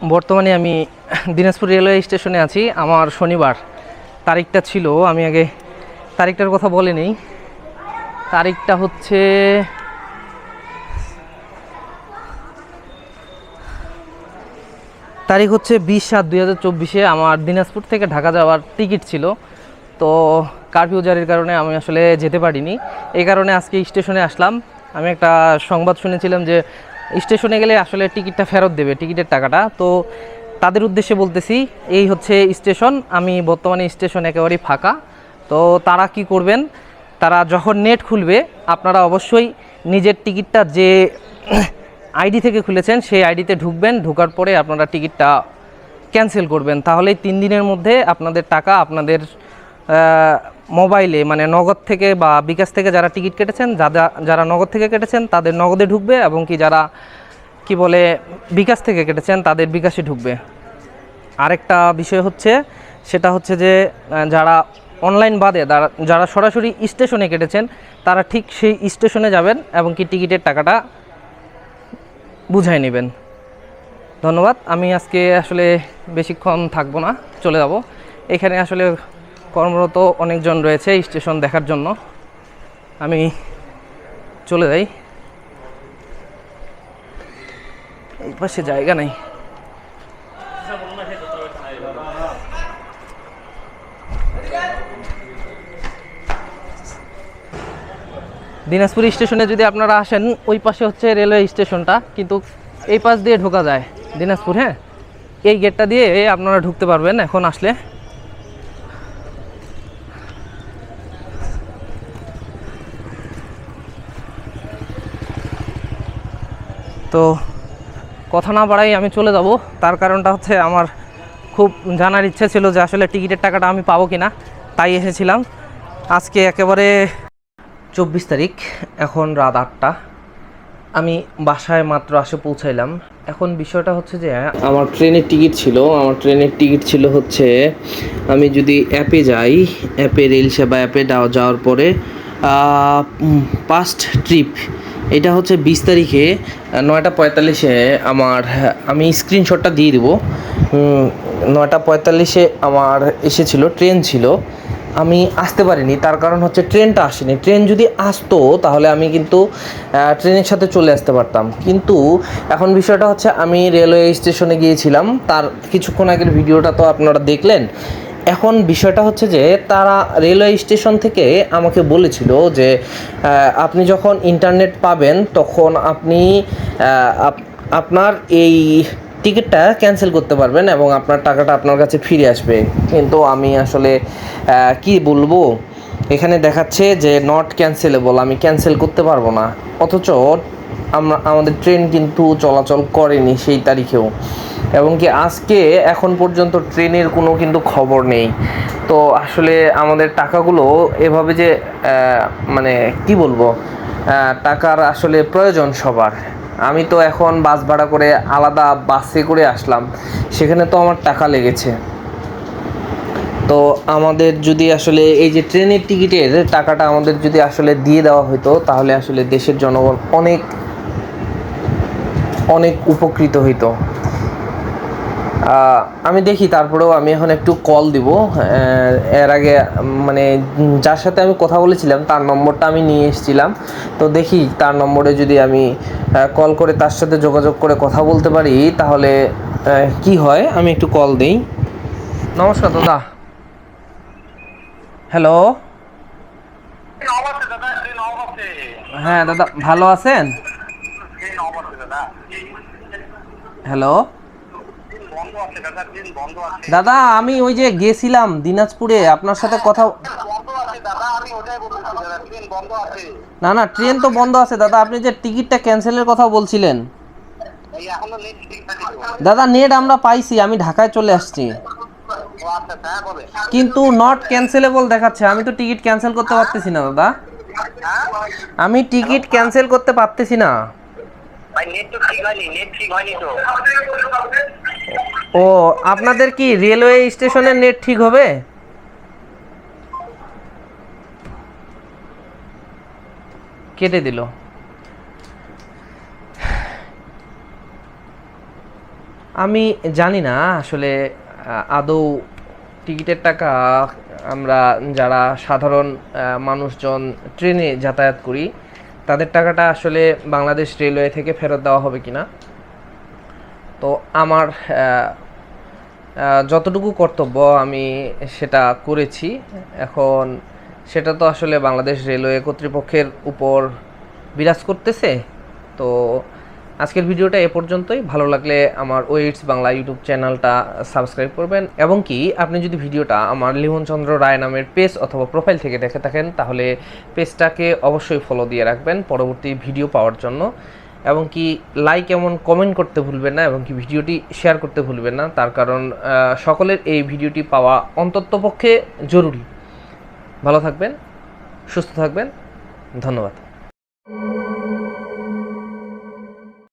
বর্তমানে আমি দিনাজপুর রেলওয়ে স্টেশনে আছি। আমার শনিবার তারিখটা ছিল, আমি আগে তারিখটার কথা বলে নেই। তারিখটা হচ্ছে তারিখ হচ্ছে 20/7/2024। আমার দিনাজপুর থেকে ঢাকা যাওয়ার টিকিট ছিল, তো কারফিউ জারির কারণে আমি আসলে যেতে পারিনি। এই কারণে আজকে স্টেশনে আসলাম। আমি একটা সংবাদ শুনেছিলাম যে স্টেশনে গেলে আসলে টিকিটটা ফেরত দেবে, টিকিটের টাকাটা। তো তাদের উদ্দেশ্যে বলতেছি, এই হচ্ছে স্টেশন। আমি বর্তমানে স্টেশন একেবারেই ফাঁকা। তো তারা কি করবেন, তারা যখন নেট খুলবে আপনারা অবশ্যই নিজের টিকিটটা যে আইডি থেকে খুলেছেন সেই আইডিতে ঢুকবেন। ঢোকার পরে আপনারা টিকিটটা ক্যান্সেল করবেন। তাহলেই 3 দিনের মধ্যে আপনাদের টাকা আপনাদের মোবাইলে, মানে নগদ থেকে বা বিকাশ থেকে যারা টিকিট কেটেছেন, যারা নগদ থেকে কেটেছেন তাদের নগদে ঢুকবে, এবং কি যারা কি বলে বিকাশ থেকে কেটেছেন তাদের বিকাশে ঢুকবে। আরেকটা বিষয় হচ্ছে, সেটা হচ্ছে যে যারা অনলাইন বাদে যারা সরাসরি স্টেশনে কেটেছেন তারা ঠিক সেই স্টেশনে যাবেন এবং কি টিকিটের টাকাটা বুঝাই নেবেন। ধন্যবাদ। আমি আজকে আসলে বেশিক্ষণ থাকবো না, চলে যাব। এখানে আসলে কর্মরত অনেকজন রয়েছে স্টেশন দেখার জন্য, আমি চলে যাই। এই পাশে জায়গা নেই। দিনাজপুর স্টেশনে যদি আপনারা আসেন, ওই পাশে হচ্ছে রেলওয়ে স্টেশনটা, কিন্তু এই পাশ দিয়ে ঢোকা যায় দিনাজপুর। হ্যাঁ, এই গেটটা দিয়ে আপনারা ঢুকতে পারবেন এখন আসলে। তো কথা না বাড়াই আমি চলে যাব। তার কারণটা হচ্ছে, আমার খুব জানার ইচ্ছে ছিল যে আসলে টিকিটের টাকাটা আমি পাবো কি না, তাই এসেছিলাম। আজকে একেবারে 24 তারিখ, এখন রাত 8টা। আমি বাসায় মাত্র পৌঁছাইলাম। এখন বিষয়টা হচ্ছে যে আমার ট্রেনের টিকিট ছিল হচ্ছে, আমি যদি অ্যাপে যাই, অ্যাপে রেল সেবা অ্যাপে যাওয়ার পরে পাস্ট ট্রিপ, এটা হচ্ছে 20 তারিখে 9টা 45-এ আমি স্ক্রিনশটটা দিয়ে দেবো। 9টা 45-এ আমার এসেছিলো, ট্রেন ছিল। আমি আসতে পারিনি, তার কারণ হচ্ছে ট্রেনটা আসেনি। ট্রেন যদি আসতো তাহলে আমি কিন্তু ট্রেনের সাথে চলে আসতে পারতাম। কিন্তু এখন বিষয়টা হচ্ছে, আমি রেলওয়ে স্টেশনে গিয়েছিলাম, তার কিছুক্ষণ আগের ভিডিওটা তো আপনারা দেখলেন। এখন বিষয়টা হচ্ছে যে তারা রেলওয়ে স্টেশন থেকে আমাকে বলেছিল যে আপনি যখন ইন্টারনেট পাবেন তখন আপনি আপনার এই টিকিটটা ক্যান্সেল করতে পারবেন এবং আপনার টাকাটা আপনার কাছে ফিরে আসবে। কিন্তু আমি আসলে কি বলবো, এখানে দেখাচ্ছে যে নট ক্যান্সেলেবল, আমি ক্যান্সেল করতে পারবো না। অথচ আমাদের ট্রেন কিন্তু চলাচল করেনি সেই তারিখেও, এবং কি আজকে এখন পর্যন্ত ট্রেনের কোনো কিন্তু খবর নেই। তো আসলে আমাদের টাকাগুলো এভাবে যে মানে কি বলবো, টাকার আসলে প্রয়োজন সবার। আমি তো এখন বাস ভাড়া করে আলাদা বাসে করে আসলাম, সেখানে তো আমার টাকা লেগেছে। তো আমাদের যদি আসলে এই যে ট্রেনের টিকিটের টাকাটা আমাদের যদি আসলে দিয়ে দেওয়া হতো, তাহলে আসলে দেশের জনগণ অনেক অনেক উপকৃত হইতো। আমি দেখি, তারপরেও আমি এখন একটু কল দিব। এর আগে মানে যার সাথে আমি কথা বলেছিলাম তার নম্বরটা আমি নিয়ে এসেছিলাম। তো দেখি তার নম্বরে যদি আমি কল করে তার সাথে যোগাযোগ করে কথা বলতে পারি তাহলে কি হয়। আমি একটু কল দেই। নমস্কার দাদা। হ্যালো। হ্যাঁ দাদা, ভালো আছেন? হ্যালো দাদা, আমি ওই যে গেছিলাম দিনাজপুরে আপনার সাথে কথা। না না, ট্রেন তো বন্ধ আছে দাদা। আপনি যে টিকিটটা ক্যান্সেলের কথা বলছিলেন। দাদা নেট আমরা পাইছি, আমি ঢাকায় চলে আসছি, কিন্তু নট ক্যান্সেলেবল দেখাচ্ছে। আমি তো টিকিট ক্যান্সেল করতে পারতেছি না দাদা, আমি টিকিট ক্যান্সেল করতে পারতেছি না। ও, আপনাদের কি রেলওয়ে স্টেশনের নেট ঠিক হবে? কেটে দিল। আমি জানি না আসলে আদৌ টিকিটের টাকা আমরা যারা সাধারণ মানুষজন ট্রেনে যাতায়াত করি তাদের টাকাটা আসলে বাংলাদেশ রেলওয়ে থেকে ফেরত দেওয়া হবে কিনা। তো আমার যতটুকু কর্তব্য আমি সেটা করেছি। এখন সেটা তো আসলে বাংলাদেশ রেলওয়ে কর্তৃপক্ষের উপর বিরাজ করতেছে। তো আজকের ভিডিওটা এ পর্যন্তই। ভালো লাগলে আমার ওয়েটস বাংলা ইউটিউব চ্যানেলটা সাবস্ক্রাইব করবেন, এবং কি আপনি যদি ভিডিওটা আমার লিমন চন্দ্র রায় নামের পেজ অথবা প্রোফাইল থেকে দেখে থাকেন তাহলে পেজটাকে অবশ্যই ফলো দিয়ে রাখবেন পরবর্তী ভিডিও পাওয়ার জন্য, এবং কি লাইক এবং কমেন্ট করতে ভুলবেন না, এবং কি ভিডিওটি শেয়ার করতে ভুলবেন না। তার কারণ সকলের এই ভিডিওটি পাওয়া অন্ততপক্ষে জরুরি। ভালো থাকবেন, সুস্থ থাকবেন, ধন্যবাদ।